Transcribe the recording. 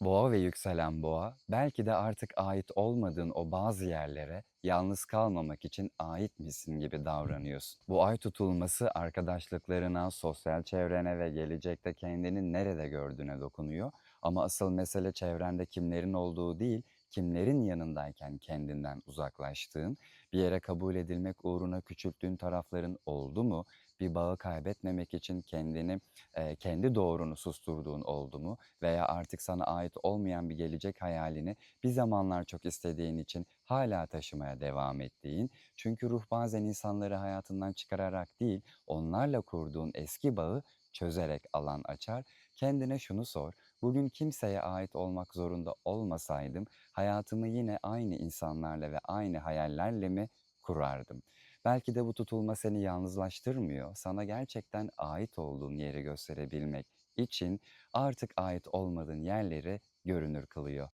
Boğa ve yükselen boğa, belki de artık ait olmadığın o bazı yerlere yalnız kalmamak için aitmişsin gibi davranıyorsun. Bu ay tutulması arkadaşlıklarına, sosyal çevrene ve gelecekte kendini nerede gördüğüne dokunuyor. Ama asıl mesele çevrende kimlerin olduğu değil, kimlerin yanındayken kendinden uzaklaştığın, bir yere kabul edilmek uğruna küçülttüğün tarafların oldu mu? Bir bağı kaybetmemek için kendi doğrunu susturduğun oldu mu? Veya artık sana ait olmayan bir gelecek hayalini bir zamanlar çok istediğin için hala taşımaya devam ettiğin, çünkü ruh bazen insanları hayatından çıkararak değil, onlarla kurduğun eski bağı çözerek alan açar. Kendine şunu sor: bugün kimseye ait olmak zorunda olmasaydım, hayatımı yine aynı insanlarla ve aynı hayallerle mi kurardım? Belki de bu tutulma seni yalnızlaştırmıyor, sana gerçekten ait olduğun yeri gösterebilmek için artık ait olmadığın yerleri görünür kılıyor.